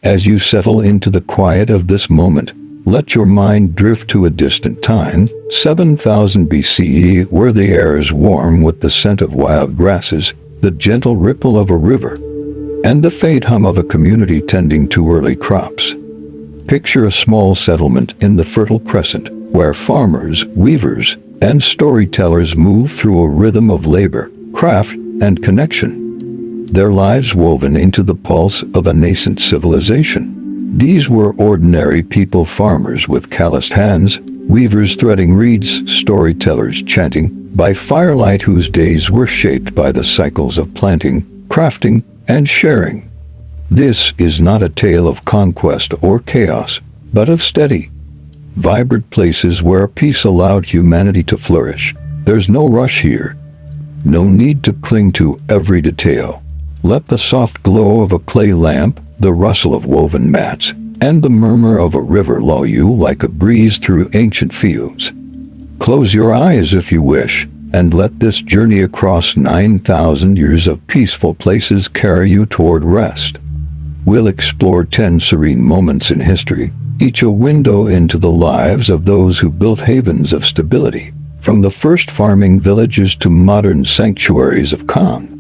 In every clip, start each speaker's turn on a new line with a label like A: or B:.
A: As you settle into the quiet of this moment, let your mind drift to a distant time, 7000 BCE, where the air is warm with the scent of wild grasses, the gentle ripple of a river, and the faint hum of a community tending to early crops. Picture a small settlement in the Fertile Crescent, where farmers, weavers, and storytellers move through a rhythm of labor, craft, and connection, their lives woven into the pulse of a nascent civilization. These were ordinary people, farmers with calloused hands, weavers threading reeds, storytellers chanting by firelight, whose days were shaped by the cycles of planting, crafting, and sharing. This is not a tale of conquest or chaos, but of steady, vibrant places where peace allowed humanity to flourish. There's no rush here, no need to cling to every detail. Let the soft glow of a clay lamp, the rustle of woven mats, and the murmur of a river lull you like a breeze through ancient fields. Close your eyes if you wish, and let this journey across 9,000 years of peaceful places carry you toward rest. We'll explore 10 serene moments in history, each a window into the lives of those who built havens of stability, from the first farming villages to modern sanctuaries of calm.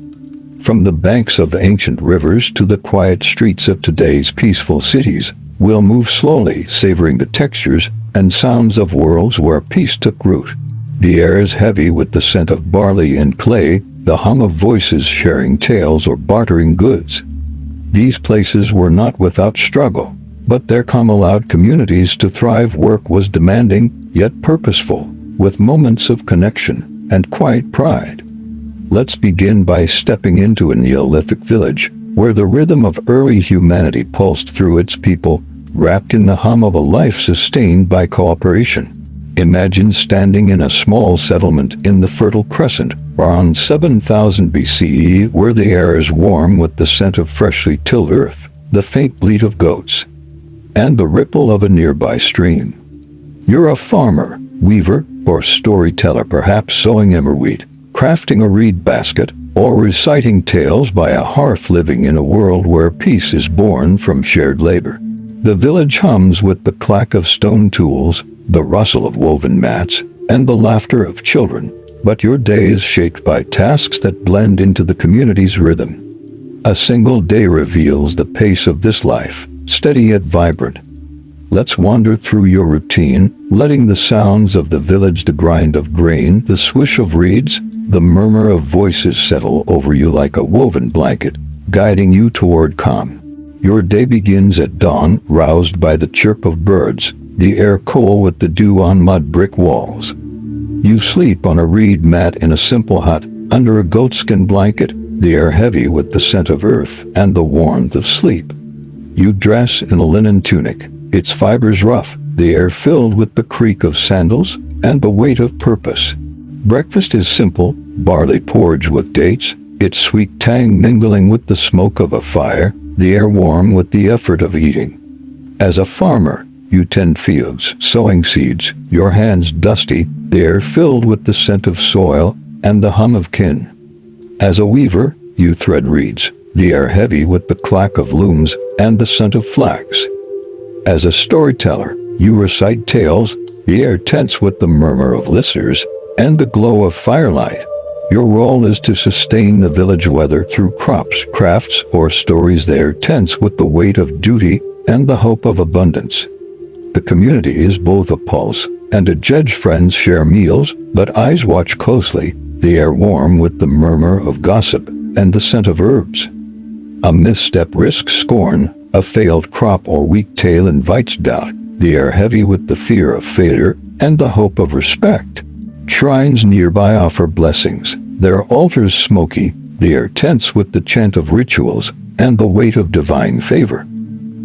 A: From the banks of ancient rivers to the quiet streets of today's peaceful cities, we'll move slowly, savoring the textures and sounds of worlds where peace took root. The air is heavy with the scent of barley and clay, the hum of voices sharing tales or bartering goods. These places were not without struggle, but their calm allowed communities to thrive. Work was demanding, yet purposeful, with moments of connection and quiet pride. Let's begin by stepping into a Neolithic village, where the rhythm of early humanity pulsed through its people, wrapped in the hum of a life sustained by cooperation. Imagine standing in a small settlement in the Fertile Crescent, around 7000 BCE, where the air is warm with the scent of freshly tilled earth, the faint bleat of goats, and the ripple of a nearby stream. You're a farmer, weaver, or storyteller, perhaps sowing emmerwheat, crafting a reed basket, or reciting tales by a hearth, living in a world where peace is born from shared labor. The village hums with the clack of stone tools, the rustle of woven mats, and the laughter of children, but your day is shaped by tasks that blend into the community's rhythm. A single day reveals the pace of this life, steady yet vibrant. Let's wander through your routine, letting the sounds of the village, the grind of grain, the swish of reeds, the murmur of voices settle over you like a woven blanket, guiding you toward calm. Your day begins at dawn, roused by the chirp of birds, the air cool with the dew on mud brick walls. You sleep on a reed mat in a simple hut, under a goatskin blanket, the air heavy with the scent of earth and the warmth of sleep. You dress in a linen tunic, its fibers rough, the air filled with the creak of sandals and the weight of purpose. Breakfast is simple, barley porridge with dates, its sweet tang mingling with the smoke of a fire, the air warm with the effort of eating. As a farmer, you tend fields, sowing seeds, your hands dusty, the air filled with the scent of soil and the hum of kin. As a weaver, you thread reeds, the air heavy with the clack of looms and the scent of flax. As a storyteller, you recite tales, the air tense with the murmur of listeners and the glow of firelight. Your role is to sustain the village, whether through crops, crafts, or stories. The air tense with the weight of duty and the hope of abundance. The community is both a pulse and a judge. Friends share meals, but eyes watch closely, the air warm with the murmur of gossip and the scent of herbs. A misstep risks scorn, a failed crop or weak tale invites doubt, the air heavy with the fear of failure and the hope of respect. Shrines nearby offer blessings, their altars smoky, the air tense with the chant of rituals and the weight of divine favor.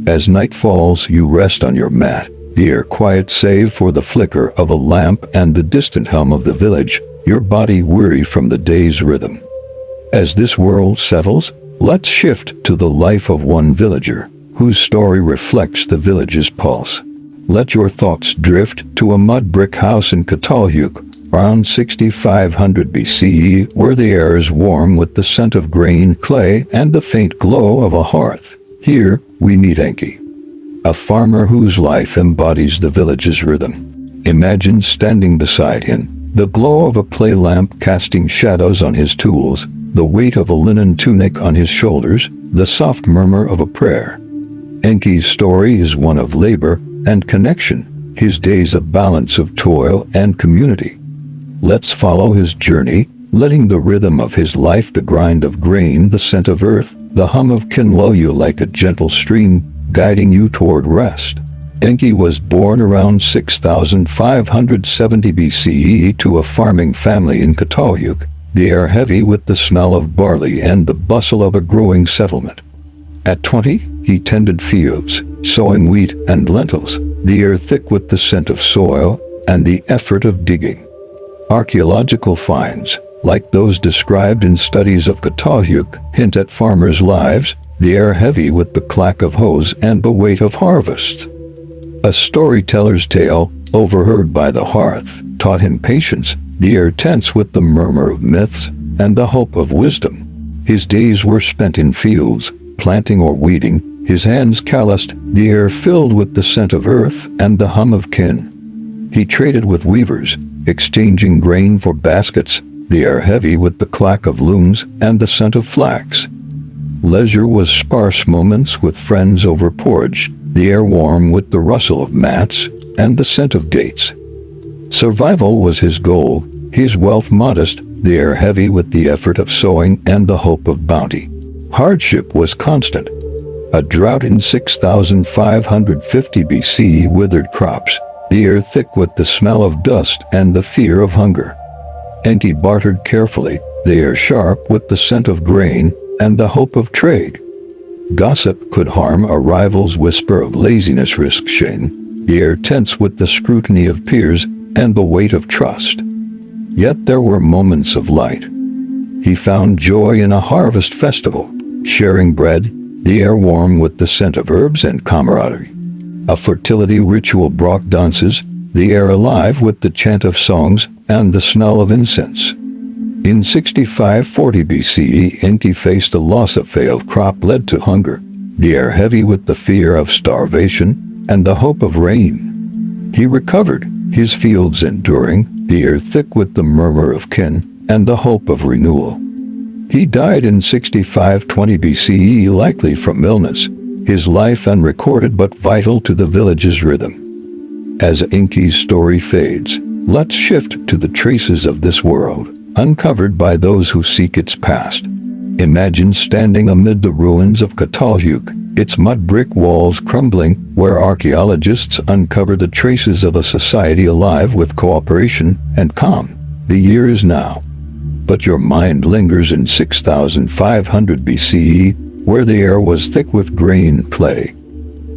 A: As night falls, you rest on your mat, the air quiet save for the flicker of a lamp and the distant hum of the village, your body weary from the day's rhythm. As this world settles, let's shift to the life of one villager, whose story reflects the village's pulse. Let your thoughts drift to a mud brick house in Çatalhöyük, around 6500 BCE, where the air is warm with the scent of grain, clay, and the faint glow of a hearth. Here, we meet Enki, a farmer whose life embodies the village's rhythm. Imagine standing beside him, the glow of a clay lamp casting shadows on his tools, the weight of a linen tunic on his shoulders, the soft murmur of a prayer. Enki's story is one of labor and connection, his days a balance of toil and community. Let's follow his journey, letting the rhythm of his life, the grind of grain, the scent of earth, the hum of kin lull you like a gentle stream, guiding you toward rest. Enki was born around 6570 BCE to a farming family in Çatalhöyük, the air heavy with the smell of barley and the bustle of a growing settlement. At 20, he tended fields, sowing wheat and lentils, the air thick with the scent of soil and the effort of digging. Archaeological finds, like those described in studies of Çatalhöyük, hint at farmers' lives, the air heavy with the clack of hoes and the weight of harvests. A storyteller's tale, overheard by the hearth, taught him patience, the air tense with the murmur of myths and the hope of wisdom. His days were spent in fields, planting or weeding, his hands calloused, the air filled with the scent of earth and the hum of kin. He traded with weavers, exchanging grain for baskets, the air heavy with the clack of looms and the scent of flax. Leisure was sparse moments with friends over porridge, the air warm with the rustle of mats and the scent of dates. Survival was his goal, his wealth modest, the air heavy with the effort of sowing and the hope of bounty. Hardship was constant. A drought in 6550 BC withered crops, the air thick with the smell of dust and the fear of hunger. Enki bartered carefully, the air sharp with the scent of grain and the hope of trade. Gossip could harm a rival's whisper of laziness risked shame, the air tense with the scrutiny of peers and the weight of trust. Yet there were moments of light. He found joy in a harvest festival, sharing bread, the air warm with the scent of herbs and camaraderie. A fertility ritual brought dances, the air alive with the chant of songs and the smell of incense. In 6540 BCE, Enki faced the loss of failed crop led to hunger, the air heavy with the fear of starvation and the hope of rain. He recovered, his fields enduring, the air thick with the murmur of kin and the hope of renewal. He died in 6520 BCE, likely from illness, his life unrecorded but vital to the village's rhythm. As Enki's story fades, let's shift to the traces of this world, uncovered by those who seek its past. Imagine standing amid the ruins of Çatalhöyük, its mud brick walls crumbling, where archaeologists uncover the traces of a society alive with cooperation and calm. The year is now, but your mind lingers in 6500 BCE, where the air was thick with grain, clay,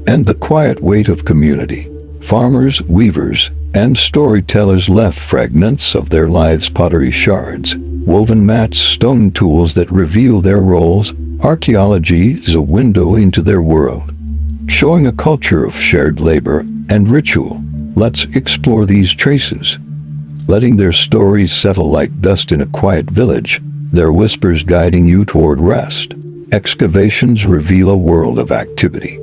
A: and the quiet weight of community. Farmers, weavers, and storytellers left fragments of their lives, pottery shards, woven mats, stone tools that reveal their roles. Archaeology is a window into their world, showing a culture of shared labor and ritual. Let's explore these traces, letting their stories settle like dust in a quiet village, their whispers guiding you toward rest. Excavations reveal a world of activity.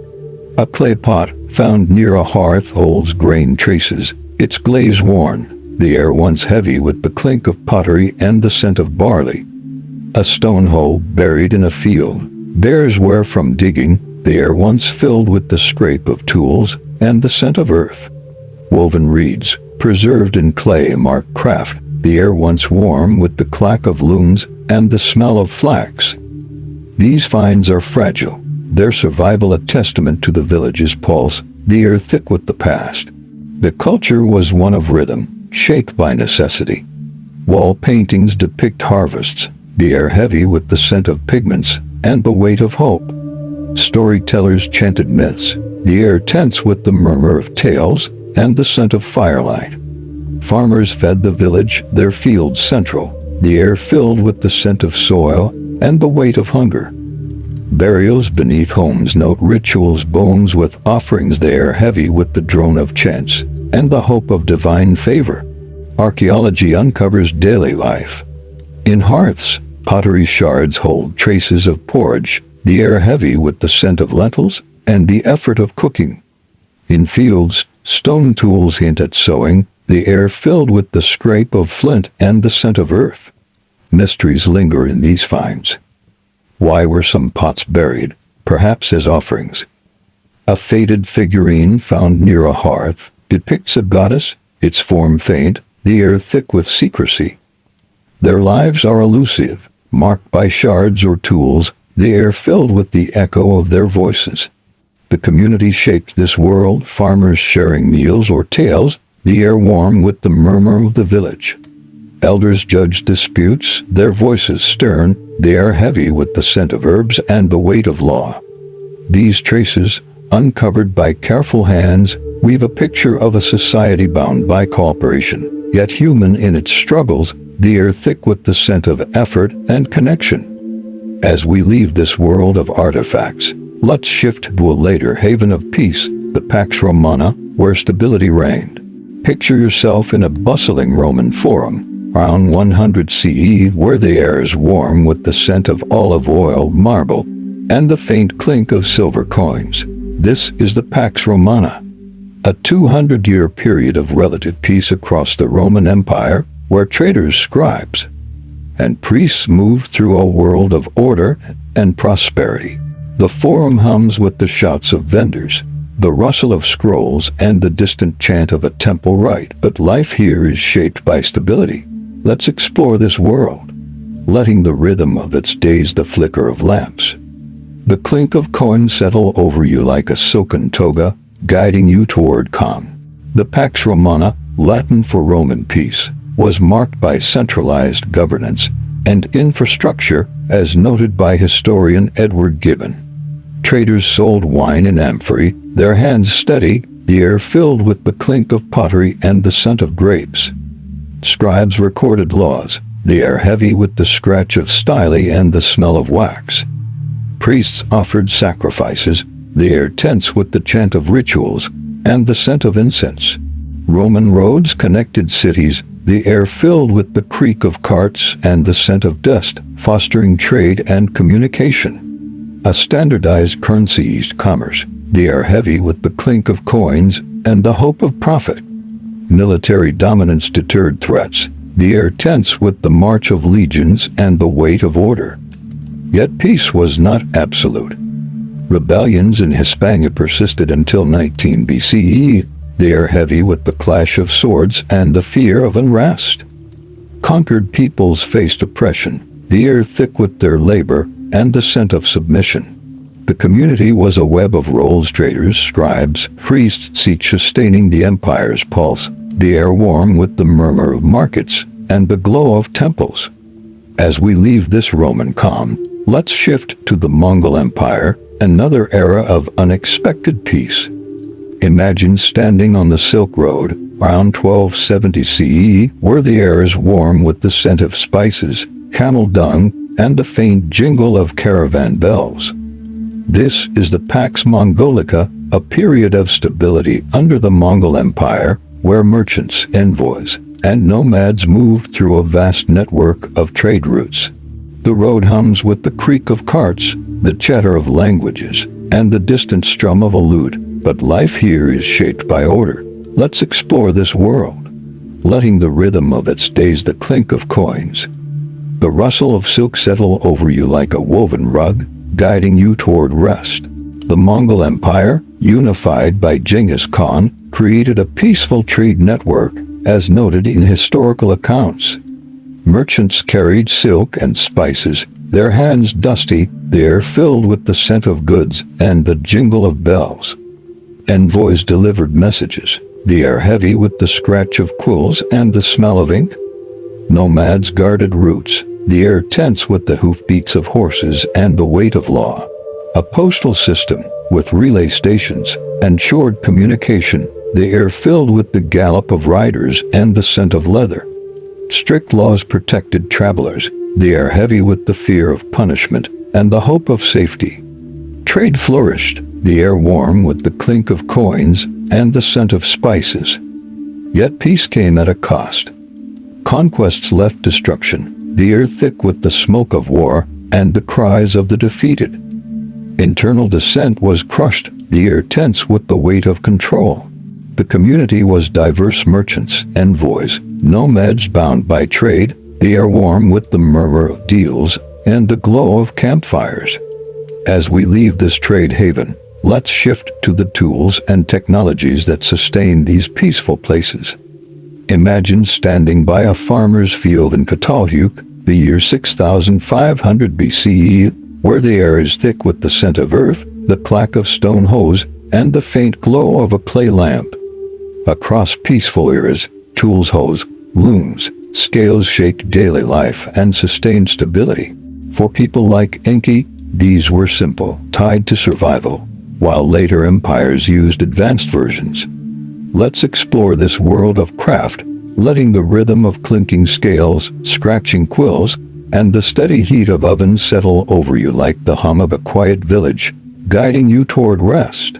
A: A clay pot found near a hearth holds grain traces, its glaze worn, the air once heavy with the clink of pottery and the scent of barley. A stone hoe buried in a field bears wear from digging, the air once filled with the scrape of tools and the scent of earth. Woven reeds, preserved in clay, mark craft, the air once warm with the clack of looms and the smell of flax. These finds are fragile, their survival a testament to the village's pulse, the air thick with the past. The culture was one of rhythm, shaped by necessity. Wall paintings depict harvests, the air heavy with the scent of pigments and the weight of hope. Storytellers chanted myths, the air tense with the murmur of tales and the scent of firelight. Farmers fed the village, their fields central, the air filled with the scent of soil and the weight of hunger. Burials beneath homes note rituals, bones with offerings, the air heavy with the drone of chants and the hope of divine favor. Archaeology uncovers daily life. In hearths, pottery shards hold traces of porridge, the air heavy with the scent of lentils and the effort of cooking. In fields, stone tools hint at sowing, the air filled with the scrape of flint and the scent of earth. Mysteries linger in these finds. Why were some pots buried, perhaps as offerings? A faded figurine found near a hearth depicts a goddess, its form faint, the air thick with secrecy. Their lives are elusive, marked by shards or tools, the air filled with the echo of their voices. The community shaped this world, farmers sharing meals or tales, the air warm with the murmur of the village. Elders judged disputes, their voices stern, the air heavy with the scent of herbs and the weight of law. These traces, uncovered by careful hands, weave a picture of a society bound by cooperation, yet human in its struggles, the air thick with the scent of effort and connection. As we leave this world of artifacts, let's shift to a later haven of peace, the Pax Romana, where stability reigned. Picture yourself in a bustling Roman forum, around 100 CE, where the air is warm with the scent of olive oil, marble, and the faint clink of silver coins. This is the Pax Romana, a 200-year period of relative peace across the Roman Empire, where traders, scribes, and priests moved through a world of order and prosperity. The forum hums with the shouts of vendors, the rustle of scrolls, and the distant chant of a temple rite. But life here is shaped by stability. Let's explore this world, letting the rhythm of its days, the flicker of lamps, the clink of coins settle over you like a silken toga, guiding you toward calm. The Pax Romana, Latin for Roman peace, was marked by centralized governance and infrastructure, as noted by historian Edward Gibbon. Traders sold wine in amphorae, their hands steady, the air filled with the clink of pottery and the scent of grapes. Scribes recorded laws, the air heavy with the scratch of style and the smell of wax. Priests offered sacrifices, the air tense with the chant of rituals and the scent of incense. Roman roads connected cities, the air filled with the creak of carts and the scent of dust, fostering trade and communication. A standardized currency eased commerce, the air heavy with the clink of coins and the hope of profit. Military dominance deterred threats, the air tense with the march of legions and the weight of order. Yet peace was not absolute. Rebellions in Hispania persisted until 19 BCE, the air heavy with the clash of swords and the fear of unrest. Conquered peoples faced oppression, the air thick with their labor and the scent of submission. The community was a web of roles, traders, scribes, priests, each sustaining the empire's pulse, the air warm with the murmur of markets and the glow of temples. As we leave this Roman calm, let's shift to the Mongol Empire, another era of unexpected peace. Imagine standing on the Silk Road, around 1270 CE, where the air is warm with the scent of spices, camel dung, and the faint jingle of caravan bells. This is the Pax Mongolica, a period of stability under the Mongol Empire, where merchants, envoys, and nomads moved through a vast network of trade routes. The road hums with the creak of carts, the chatter of languages, and the distant strum of a lute, but life here is shaped by order. Let's explore this world, letting the rhythm of its days, the clink of coins, the rustle of silk settle over you like a woven rug, guiding you toward rest. The Mongol Empire, unified by Genghis Khan, created a peaceful trade network, as noted in historical accounts. Merchants carried silk and spices, their hands dusty, the air filled with the scent of goods and the jingle of bells. Envoys delivered messages, the air heavy with the scratch of quills and the smell of ink. Nomads guarded routes, the air tense with the hoofbeats of horses and the weight of law. A postal system, with relay stations, ensured communication, the air filled with the gallop of riders and the scent of leather. Strict laws protected travelers, the air heavy with the fear of punishment and the hope of safety. Trade flourished, the air warm with the clink of coins and the scent of spices. Yet peace came at a cost. Conquests left destruction, the air thick with the smoke of war and the cries of the defeated. Internal dissent was crushed, the air tense with the weight of control. The community was diverse merchants, envoys, nomads bound by trade, the air warm with the murmur of deals and the glow of campfires. As we leave this trade haven, let's shift to the tools and technologies that sustain these peaceful places. Imagine standing by a farmer's field in Çatalhöyük, the year 6500 BCE, where the air is thick with the scent of earth, the clack of stone hoes, and the faint glow of a clay lamp. Across peaceful eras, tools, hoes, looms, scales shaped daily life and sustained stability. For people like Enki, these were simple, tied to survival, while later empires used advanced versions. Let's explore this world of craft, letting the rhythm of clinking scales, scratching quills, and the steady heat of ovens settle over you like the hum of a quiet village, guiding you toward rest.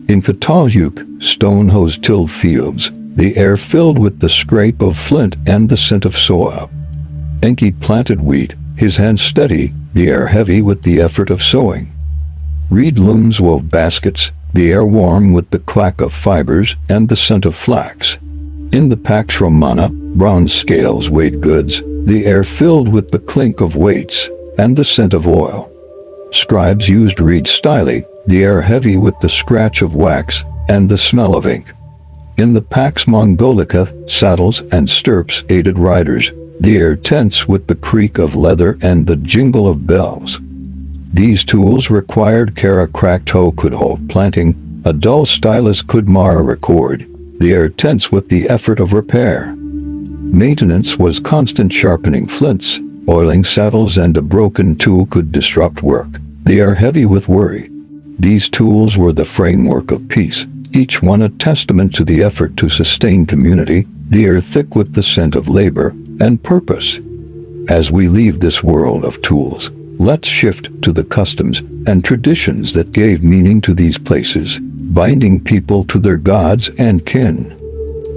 A: In Çatalhöyük, stone hoes tilled fields, the air filled with the scrape of flint and the scent of soil. Enki planted wheat, his hands steady, the air heavy with the effort of sowing. Reed looms wove baskets, the air warm with the clack of fibers and the scent of flax. In the Pax Romana, bronze scales weighed goods, the air filled with the clink of weights and the scent of oil. Scribes used reed style, the air heavy with the scratch of wax and the smell of ink. In the Pax Mongolica, saddles and stirrups aided riders, the air tense with the creak of leather and the jingle of bells. These tools required care. A cracked hoe could hold planting, a dull stylus could mar a record, the air tense with the effort of repair. Maintenance was constant, sharpening flints, oiling saddles, and a broken tool could disrupt work, the air heavy with worry. These tools were the framework of peace, each one a testament to the effort to sustain community, the air thick with the scent of labor and purpose. As we leave this world of tools, let's shift to the customs and traditions that gave meaning to these places, binding people to their gods and kin.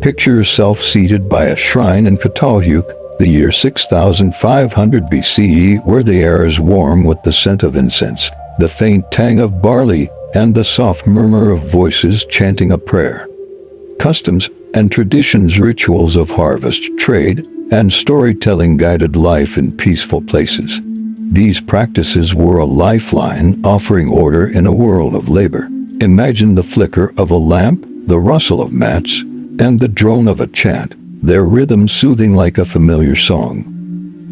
A: Picture yourself seated by a shrine in Çatalhöyük, the year 6500 BCE, where the air is warm with the scent of incense, the faint tang of barley, and the soft murmur of voices chanting a prayer. Customs and traditions, rituals of harvest, trade, and storytelling guided life in peaceful places. These practices were a lifeline, offering order in a world of labor. Imagine the flicker of a lamp, the rustle of mats, and the drone of a chant, their rhythm soothing like a familiar song.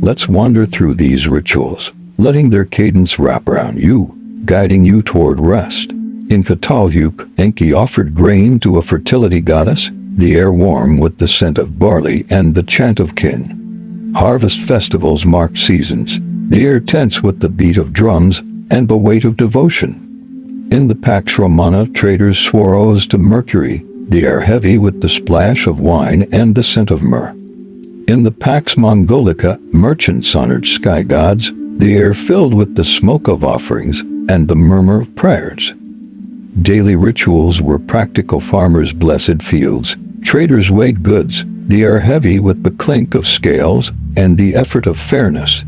A: Let's wander through these rituals, letting their cadence wrap around you, guiding you toward rest. In Çatalhöyük, Enki offered grain to a fertility goddess, the air warm with the scent of barley and the chant of kin. Harvest festivals marked seasons, the air tense with the beat of drums and the weight of devotion. In the Pax Romana, traders swore oaths to Mercury, the air heavy with the splash of wine and the scent of myrrh. In the Pax Mongolica, merchants honored sky gods, the air filled with the smoke of offerings and the murmur of prayers. Daily rituals were practical. Farmers blessed fields, traders weighed goods, the air heavy with the clink of scales and the effort of fairness.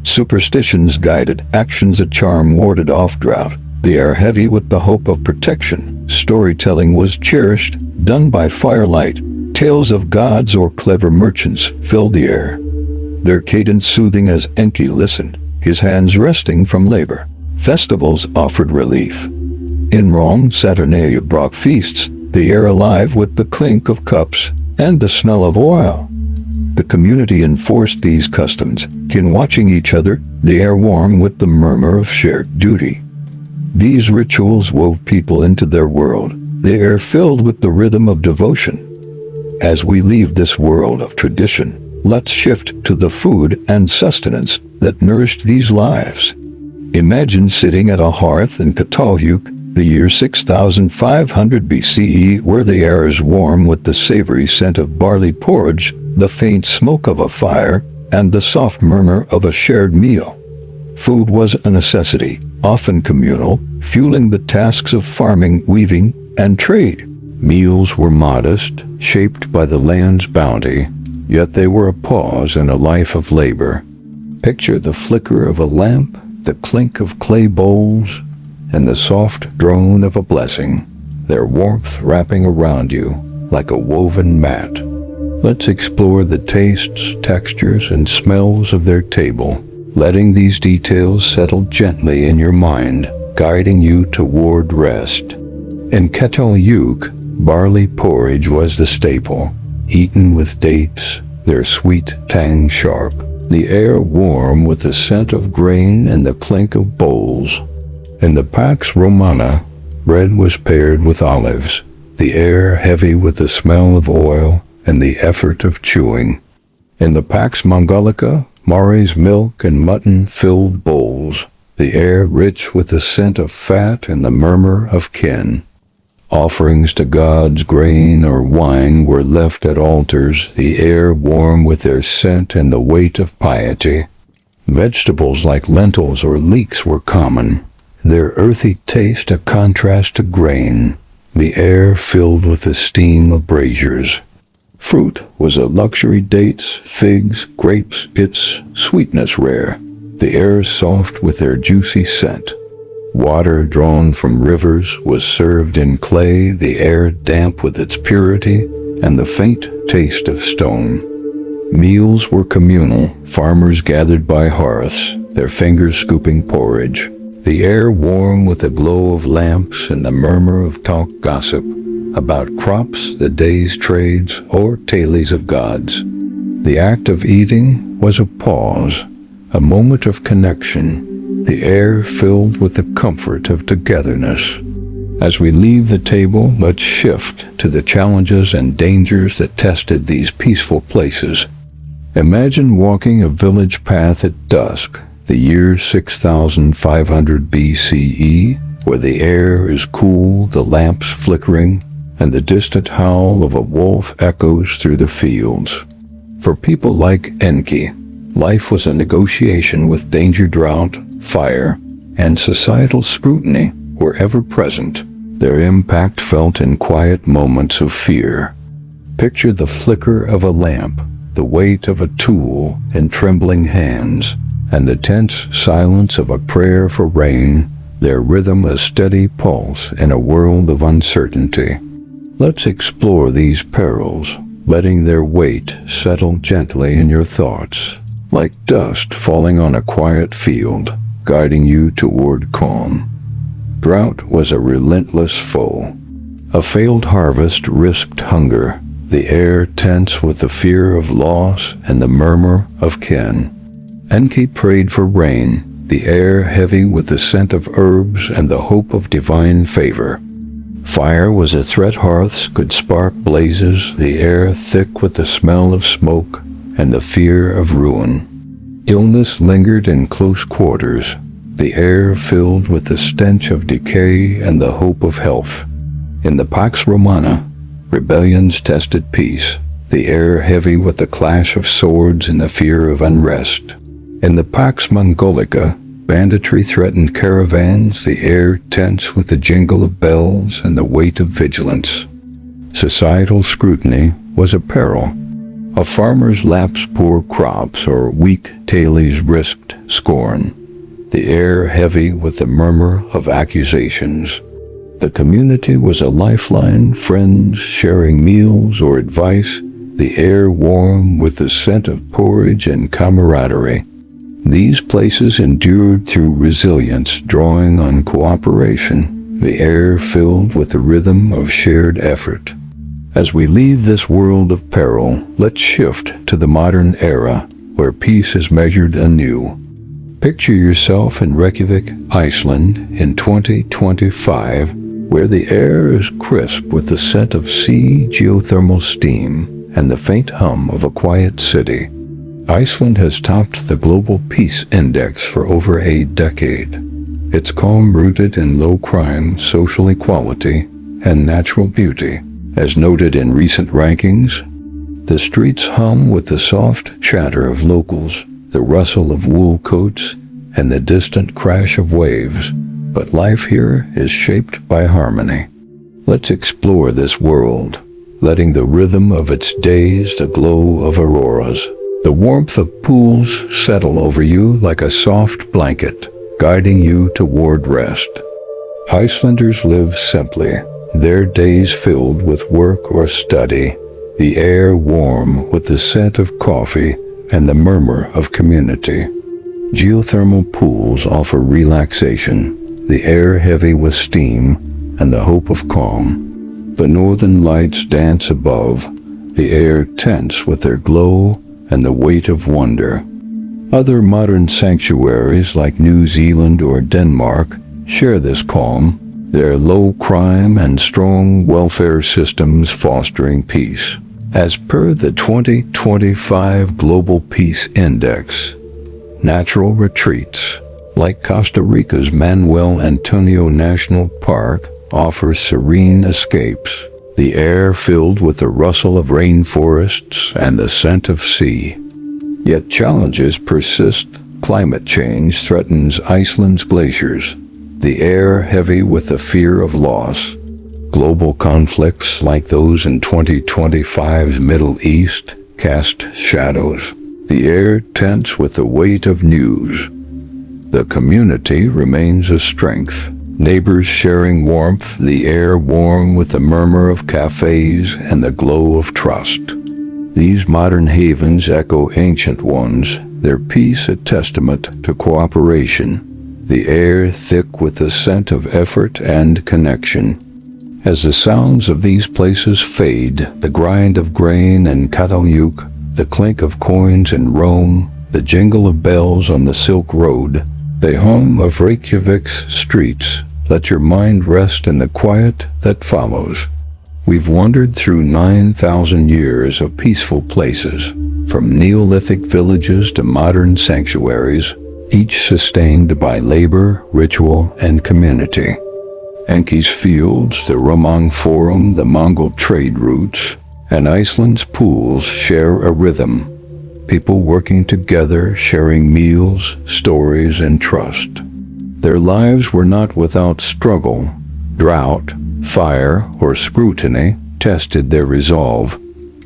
A: Superstitions guided actions. A charm warded off drought, the air heavy with the hope of protection. Storytelling was cherished, done by firelight. Tales of gods or clever merchants filled the air, their cadence soothing as Enki listened, his hands resting from labor. Festivals offered relief. In Rome, Saturnalia brought feasts, the air alive with the clink of cups and the smell of oil. The community enforced these customs, kin watching each other, the air warm with the murmur of shared duty. These rituals wove people into their world, the air filled with the rhythm of devotion. As we leave this world of tradition, let's shift to the food and sustenance that nourished these lives. Imagine sitting at a hearth in Çatalhöyük, the year 6500 BCE, where the air is warm with the savory scent of barley porridge, the faint smoke of a fire, and the soft murmur of a shared meal. Food was a necessity, often communal, fueling the tasks of farming, weaving, and trade. Meals were modest, shaped by the land's bounty, yet they were a pause in a life of labor. Picture the flicker of a lamp, the clink of clay bowls, and the soft drone of a blessing, their warmth wrapping around you like a woven mat. Let's explore the tastes, textures, and smells of their table, letting these details settle gently in your mind, guiding you toward rest. In Çatalhöyük, barley porridge was the staple, eaten with dates, their sweet tang sharp, the air warm with the scent of grain and the clink of bowls. In the Pax Romana, bread was paired with olives, the air heavy with the smell of oil and the effort of chewing. In the Pax Mongolica, Mare's milk and mutton filled bowls, the air rich with the scent of fat and the murmur of kin. Offerings to gods, grain or wine were left at altars, the air warm with their scent and the weight of piety. Vegetables like lentils or leeks were common, their earthy taste a contrast to grain, the air filled with the steam of braziers. Fruit was a luxury: dates, figs, grapes, its sweetness rare, the air soft with their juicy scent. Water drawn from rivers was served in clay, the air damp with its purity and the faint taste of stone. Meals were communal, farmers gathered by hearths, their fingers scooping porridge, the air warm with the glow of lamps and the murmur of talk gossip about crops, the day's trades, or tales of gods. The act of eating was a pause, a moment of connection, the air filled with the comfort of togetherness. As we leave the table, let's shift to the challenges and dangers that tested these peaceful places. Imagine walking a village path at dusk, the year 6500 BCE, where the air is cool, the lamps flickering, and the distant howl of a wolf echoes through the fields. For people like Enki, life was a negotiation with danger, drought, fire, and societal scrutiny were ever present, their impact felt in quiet moments of fear. Picture the flicker of a lamp, the weight of a tool in trembling hands, and the tense silence of a prayer for rain, their rhythm a steady pulse in a world of uncertainty. Let's explore these perils, letting their weight settle gently in your thoughts, like dust falling on a quiet field, guiding you toward calm. Drought was a relentless foe. A failed harvest risked hunger, the air tense with the fear of loss and the murmur of kin. Enki prayed for rain, the air heavy with the scent of herbs and the hope of divine favor. Fire was a threat, hearths could spark blazes, the air thick with the smell of smoke and the fear of ruin. Illness lingered in close quarters, the air filled with the stench of decay and the hope of health. In the Pax Romana, rebellions tested peace, the air heavy with the clash of swords and the fear of unrest. In the Pax Mongolica, banditry threatened caravans, the air tense with the jingle of bells and the weight of vigilance. Societal scrutiny was a peril. A farmer's lapse poor crops or weak tales risked scorn, the air heavy with the murmur of accusations. The community was a lifeline, friends sharing meals or advice, the air warm with the scent of porridge and camaraderie. These places endured through resilience, drawing on cooperation, the air filled with the rhythm of shared effort. As we leave this world of peril, let's shift to the modern era, where peace is measured anew. Picture yourself in Reykjavik, Iceland, in 2025, where the air is crisp with the scent of sea, geothermal steam, and the faint hum of a quiet city. Iceland has topped the Global Peace Index for over a decade. Its calm rooted in low crime, social equality, and natural beauty. As noted in recent rankings, the streets hum with the soft chatter of locals, the rustle of wool coats, and the distant crash of waves. But life here is shaped by harmony. Let's explore this world, letting the rhythm of its days, the glow of auroras, the warmth of pools settle over you like a soft blanket, guiding you toward rest. Icelanders live simply, their days filled with work or study, the air warm with the scent of coffee and the murmur of community. Geothermal pools offer relaxation, the air heavy with steam and the hope of calm. The northern lights dance above, the air tense with their glow and the weight of wonder. Other modern sanctuaries like New Zealand or Denmark share this calm, their low crime and strong welfare systems fostering peace. As per the 2025 Global Peace Index, natural retreats like Costa Rica's Manuel Antonio National Park offer serene escapes, the air filled with the rustle of rainforests and the scent of sea. Yet challenges persist. Climate change threatens Iceland's glaciers, the air heavy with the fear of loss. Global conflicts like those in 2025's Middle East cast shadows, the air tense with the weight of news. The community remains a strength, neighbors sharing warmth, the air warm with the murmur of cafes and the glow of trust. These modern havens echo ancient ones, their peace a testament to cooperation, the air thick with the scent of effort and connection. As the sounds of these places fade, the grind of grain in Çatalhöyük, the clink of coins in Rome, the jingle of bells on the Silk Road, the hum of Reykjavik's streets, let your mind rest in the quiet that follows. We've wandered through 9,000 years of peaceful places, from Neolithic villages to modern sanctuaries, each sustained by labor, ritual, and community. Enki's fields, the Romang Forum, the Mongol trade routes, and Iceland's pools share a rhythm. People working together, sharing meals, stories, and trust. Their lives were not without struggle. Drought, fire, or scrutiny tested their resolve,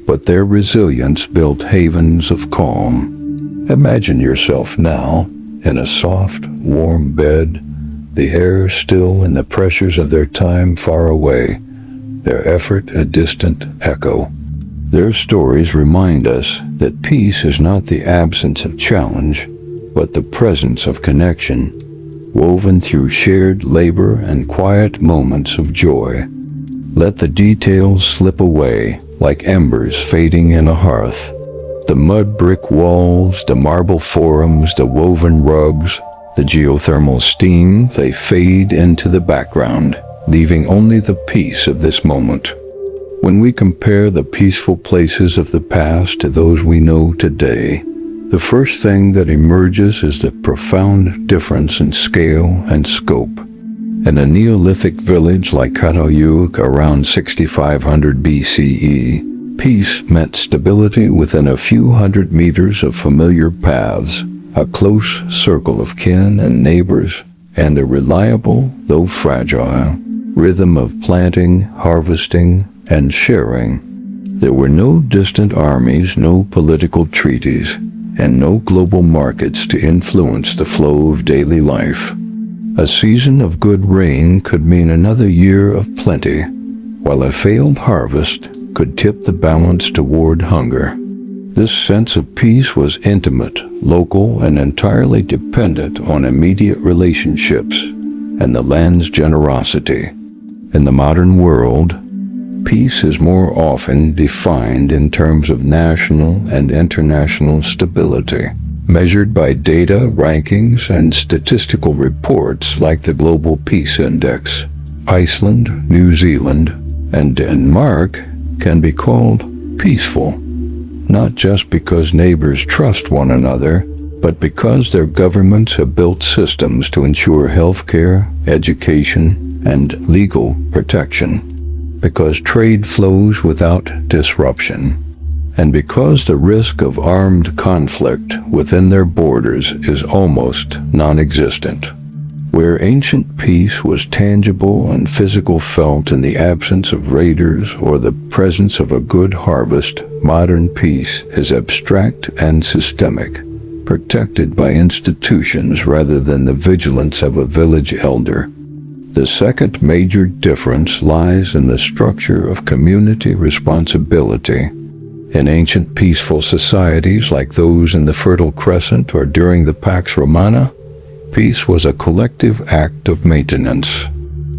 A: but their resilience built havens of calm. Imagine yourself now in a soft, warm bed, the air still and the pressures of their time far away, their effort a distant echo. Their stories remind us that peace is not the absence of challenge, but the presence of connection, woven through shared labor and quiet moments of joy. Let the details slip away like embers fading in a hearth. The mud brick walls, the marble forums, the woven rugs, the geothermal steam, they fade into the background, leaving only the peace of this moment. When we compare the peaceful places of the past to those we know today, the first thing that emerges is the profound difference in scale and scope. In a Neolithic village like Çatalhöyük around 6500 BCE, peace meant stability within a few hundred meters of familiar paths, a close circle of kin and neighbors, and a reliable, though fragile, rhythm of planting, harvesting, and sharing. There were no distant armies, no political treaties, and no global markets to influence the flow of daily life. A season of good rain could mean another year of plenty, while a failed harvest could tip the balance toward hunger. This sense of peace was intimate, local, and entirely dependent on immediate relationships and the land's generosity. In the modern world, peace is more often defined in terms of national and international stability, measured by data, rankings, and statistical reports like the Global Peace Index. Iceland, New Zealand, and Denmark can be called peaceful, not just because neighbors trust one another, but because their governments have built systems to ensure healthcare, education, and legal protection. Because trade flows without disruption, and because the risk of armed conflict within their borders is almost non-existent. Where ancient peace was tangible and physical, felt in the absence of raiders or the presence of a good harvest, modern peace is abstract and systemic, protected by institutions rather than the vigilance of a village elder. The second major difference lies in the structure of community responsibility. In ancient peaceful societies like those in the Fertile Crescent or during the Pax Romana, peace was a collective act of maintenance.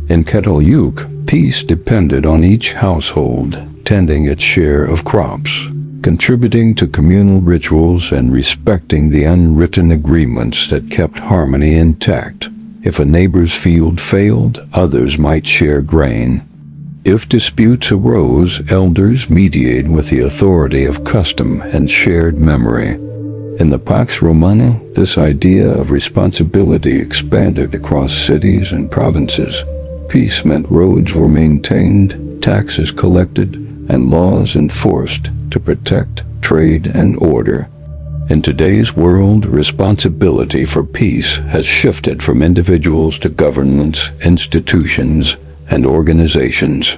A: In Çatalhöyük, peace depended on each household tending its share of crops, contributing to communal rituals and respecting the unwritten agreements that kept harmony intact. If a neighbor's field failed, others might share grain. If disputes arose, elders mediated with the authority of custom and shared memory. In the Pax Romana, this idea of responsibility expanded across cities and provinces. Peace meant roads were maintained, taxes collected, and laws enforced to protect trade and order. In today's world, responsibility for peace has shifted from individuals to governments, institutions, and organizations.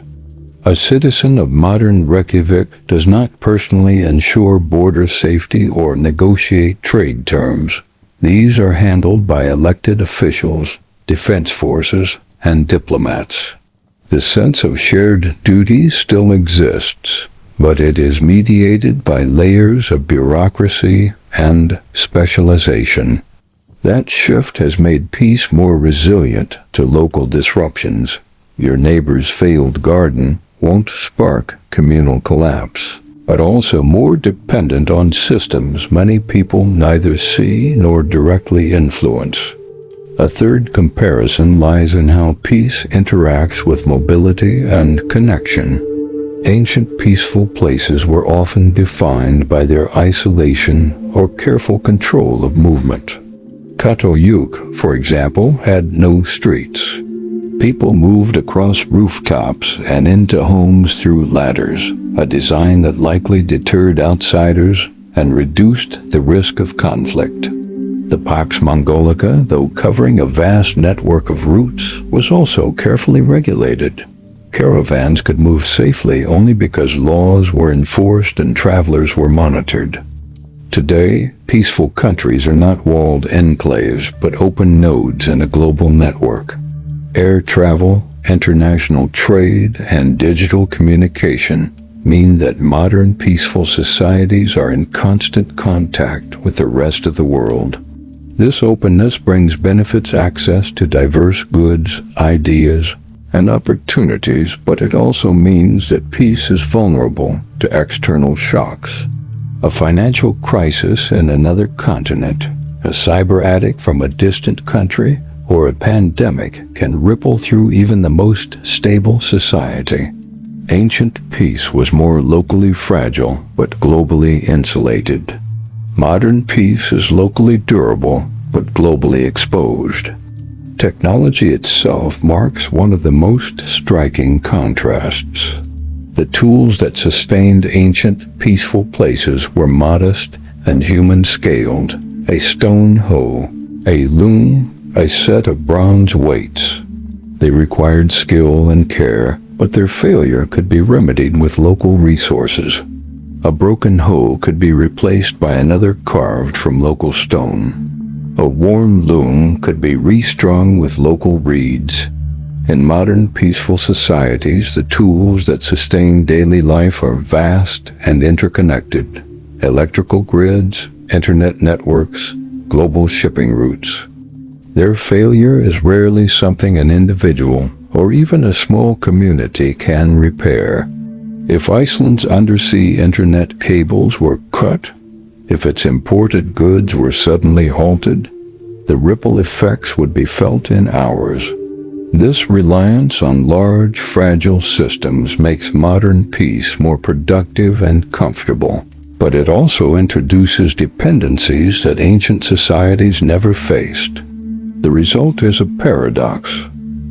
A: A citizen of modern Reykjavik does not personally ensure border safety or negotiate trade terms. These are handled by elected officials, defense forces, and diplomats. The sense of shared duties still exists, but it is mediated by layers of bureaucracy and specialization. That shift has made peace more resilient to local disruptions. Your neighbor's failed garden won't spark communal collapse, but also more dependent on systems many people neither see nor directly influence. A third comparison lies in how peace interacts with mobility and connection. Ancient peaceful places were often defined by their isolation or careful control of movement. Çatalhöyük, for example, had no streets. People moved across rooftops and into homes through ladders, a design that likely deterred outsiders and reduced the risk of conflict. The Pax Mongolica, though covering a vast network of routes, was also carefully regulated. Caravans could move safely only because laws were enforced and travelers were monitored. Today, peaceful countries are not walled enclaves but open nodes in a global network. Air travel, international trade, and digital communication mean that modern peaceful societies are in constant contact with the rest of the world. This openness brings benefits access to diverse goods, ideas, and opportunities, but it also means that peace is vulnerable to external shocks. A financial crisis in another continent, a cyber attack from a distant country, or a pandemic can ripple through even the most stable society. Ancient peace was more locally fragile but globally insulated. Modern peace is locally durable but globally exposed. Technology itself marks one of the most striking contrasts. The tools that sustained ancient peaceful places were modest and human-scaled: a stone hoe, a loom, a set of bronze weights. They required skill and care, but their failure could be remedied with local resources. A broken hoe could be replaced by another carved from local stone. A worn loom could be restrung with local reeds. In modern peaceful societies, the tools that sustain daily life are vast and interconnected. Electrical grids, internet networks, global shipping routes. Their failure is rarely something an individual or even a small community can repair. If Iceland's undersea internet cables were cut, if its imported goods were suddenly halted, the ripple effects would be felt in hours. This reliance on large, fragile systems makes modern peace more productive and comfortable, but it also introduces dependencies that ancient societies never faced. The result is a paradox.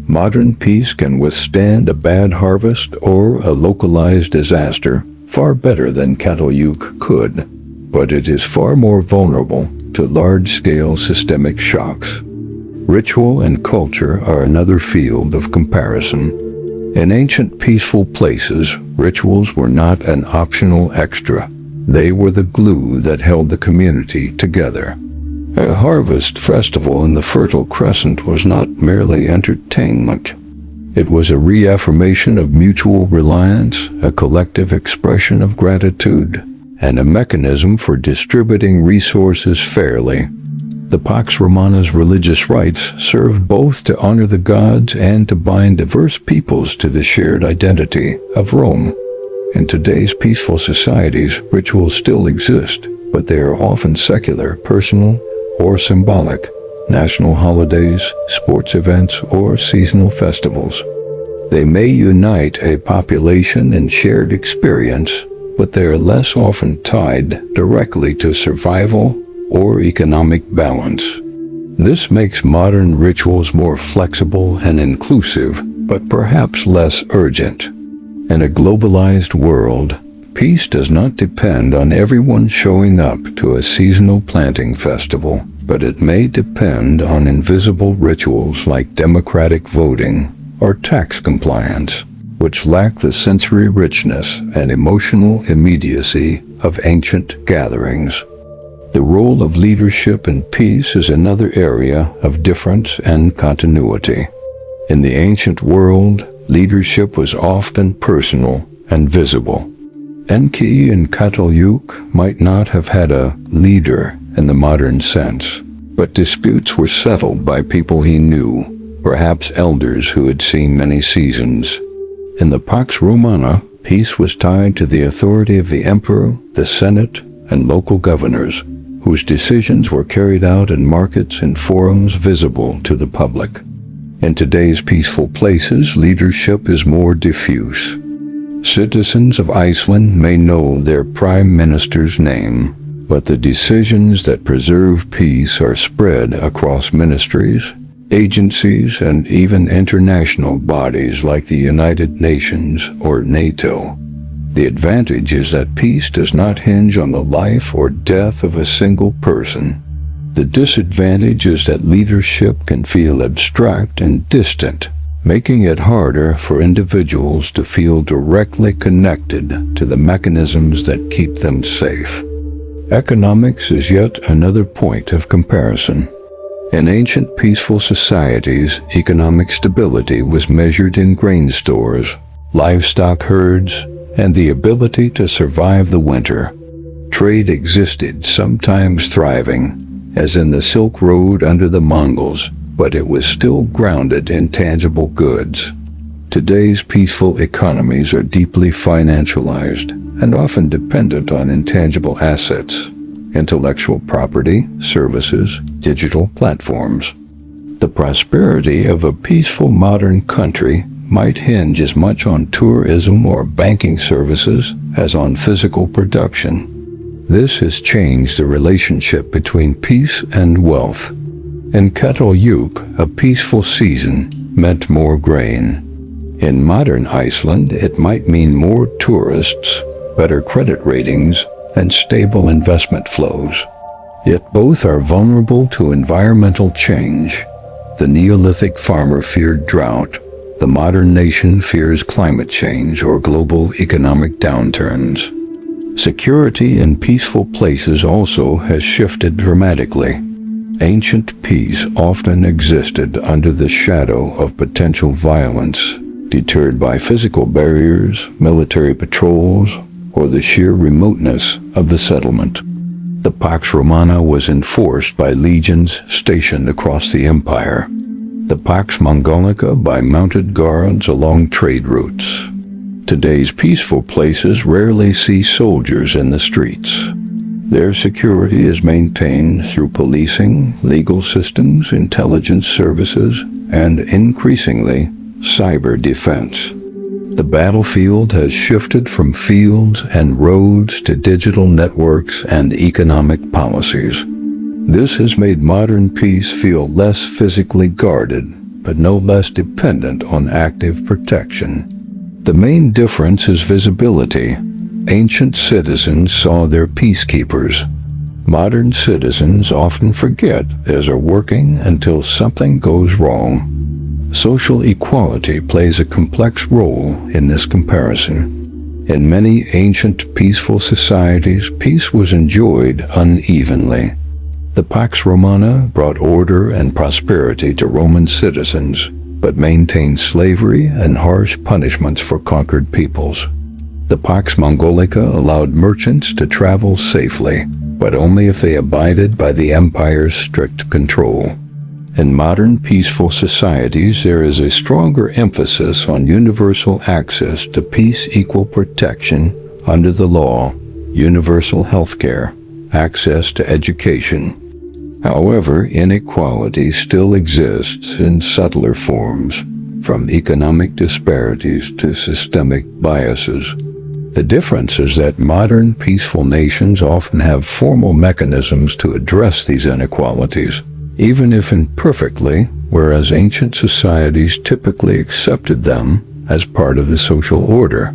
A: Modern peace can withstand a bad harvest or a localized disaster far better than Çatalhöyük could, but it is far more vulnerable to large-scale systemic shocks. Ritual and culture are another field of comparison. In ancient peaceful places, rituals were not an optional extra. They were the glue that held the community together. A harvest festival in the Fertile Crescent was not merely entertainment. It was a reaffirmation of mutual reliance, a collective expression of gratitude, and a mechanism for distributing resources fairly. The Pax Romana's religious rites served both to honor the gods and to bind diverse peoples to the shared identity of Rome. In today's peaceful societies, rituals still exist, but they are often secular, personal, or symbolic. National holidays, sports events, or seasonal festivals. They may unite a population in shared experience, but they are less often tied directly to survival or economic balance. This makes modern rituals more flexible and inclusive, but perhaps less urgent. In a globalized world, peace does not depend on everyone showing up to a seasonal planting festival, but it may depend on invisible rituals like democratic voting or tax compliance, which lack the sensory richness and emotional immediacy of ancient gatherings. The role of leadership in peace is another area of difference and continuity. In the ancient world, leadership was often personal and visible. Enki and Çatalhöyük might not have had a leader in the modern sense, but disputes were settled by people he knew, perhaps elders who had seen many seasons. In the Pax Romana, peace was tied to the authority of the emperor, the senate, and local governors, whose decisions were carried out in markets and forums visible to the public. In today's peaceful places, leadership is more diffuse. Citizens of Iceland may know their prime minister's name, but the decisions that preserve peace are spread across ministries, agencies, and even international bodies like the United Nations or NATO. The advantage is that peace does not hinge on the life or death of a single person. The disadvantage is that leadership can feel abstract and distant, making it harder for individuals to feel directly connected to the mechanisms that keep them safe. Economics is yet another point of comparison. In ancient peaceful societies, economic stability was measured in grain stores, livestock herds, and the ability to survive the winter. Trade existed, sometimes thriving, as in the Silk Road under the Mongols, but it was still grounded in tangible goods. Today's peaceful economies are deeply financialized and often dependent on intangible assets, intellectual property, services, digital platforms. The prosperity of a peaceful modern country might hinge as much on tourism or banking services as on physical production. This has changed the relationship between peace and wealth. In Çatalhöyük, a peaceful season meant more grain. In modern Iceland, it might mean more tourists, better credit ratings, and stable investment flows. Yet both are vulnerable to environmental change. The Neolithic farmer feared drought. The modern nation fears climate change or global economic downturns. Security in peaceful places also has shifted dramatically. Ancient peace often existed under the shadow of potential violence, deterred by physical barriers, military patrols, or the sheer remoteness of the settlement. The Pax Romana was enforced by legions stationed across the empire. The Pax Mongolica by mounted guards along trade routes. Today's peaceful places rarely see soldiers in the streets. Their security is maintained through policing, legal systems, intelligence services, and increasingly, cyber defense. The battlefield has shifted from fields and roads to digital networks and economic policies. This has made modern peace feel less physically guarded, but no less dependent on active protection. The main difference is visibility. Ancient citizens saw their peacekeepers. Modern citizens often forget theirs are working until something goes wrong. Social equality plays a complex role in this comparison. In many ancient peaceful societies, peace was enjoyed unevenly. The Pax Romana brought order and prosperity to Roman citizens, but maintained slavery and harsh punishments for conquered peoples. The Pax Mongolica allowed merchants to travel safely, but only if they abided by the empire's strict control. In modern peaceful societies, there is a stronger emphasis on universal access to peace, equal protection under the law, universal health care, access to education. However, inequality still exists in subtler forms, from economic disparities to systemic biases. The difference is that modern peaceful nations often have formal mechanisms to address these inequalities, even if imperfectly, whereas ancient societies typically accepted them as part of the social order.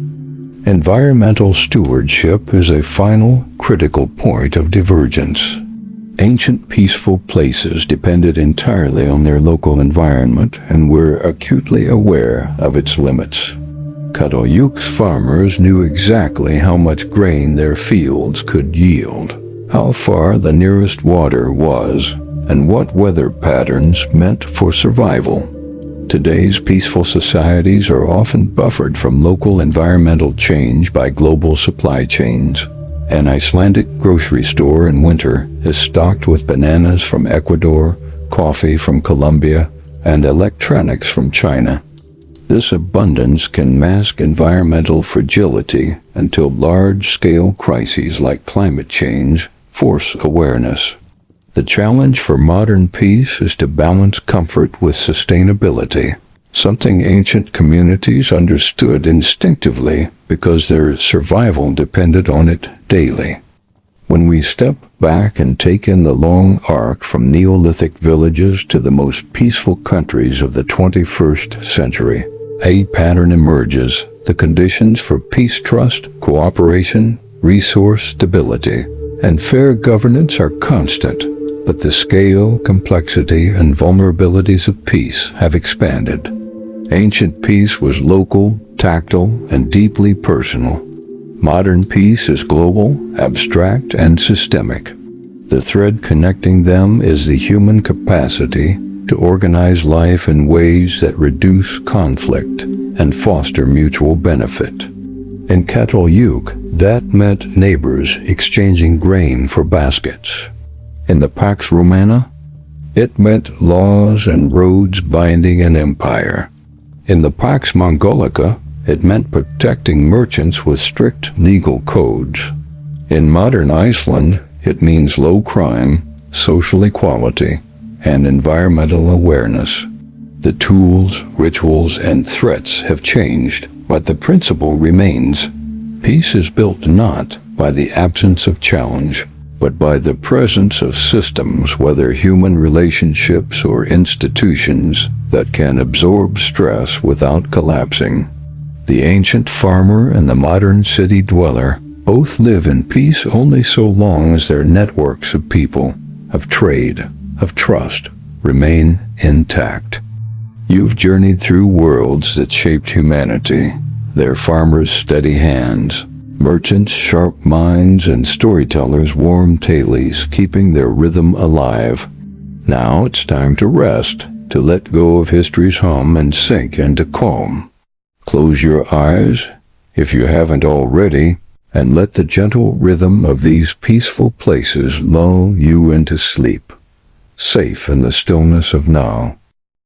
A: Environmental stewardship is a final, critical point of divergence. Ancient peaceful places depended entirely on their local environment and were acutely aware of its limits. Çatalhöyük's farmers knew exactly how much grain their fields could yield, how far the nearest water was, and what weather patterns meant for survival. Today's peaceful societies are often buffered from local environmental change by global supply chains. An Icelandic grocery store in winter is stocked with bananas from Ecuador, coffee from Colombia, and electronics from China. This abundance can mask environmental fragility until large-scale crises like climate change force awareness. The challenge for modern peace is to balance comfort with sustainability, something ancient communities understood instinctively because their survival depended on it daily. When we step back and take in the long arc from Neolithic villages to the most peaceful countries of the 21st century, a pattern emerges. The conditions for peace, trust, cooperation, resource stability, and fair governance are constant, but the scale, complexity, and vulnerabilities of peace have expanded. Ancient peace was local, tactile, and deeply personal. Modern peace is global, abstract, and systemic. The thread connecting them is the human capacity to organize life in ways that reduce conflict and foster mutual benefit. In Çatalhöyük, that meant neighbors exchanging grain for baskets. In the Pax Romana, it meant laws and roads binding an empire. In the Pax Mongolica, it meant protecting merchants with strict legal codes. In modern Iceland, it means low crime, social equality, and environmental awareness. The tools, rituals, and threats have changed, but the principle remains. Peace is built not by the absence of challenge, but by the presence of systems, whether human relationships or institutions, that can absorb stress without collapsing. The ancient farmer and the modern city dweller both live in peace only so long as their networks of people, of trade, of trust, remain intact. You've journeyed through worlds that shaped humanity, their farmers' steady hands, merchants' sharp minds, and storytellers' warm tales keeping their rhythm alive. Now it's time to rest, to let go of history's hum and sink into calm. Close your eyes, if you haven't already, and let the gentle rhythm of these peaceful places lull you into sleep, safe in the stillness of now.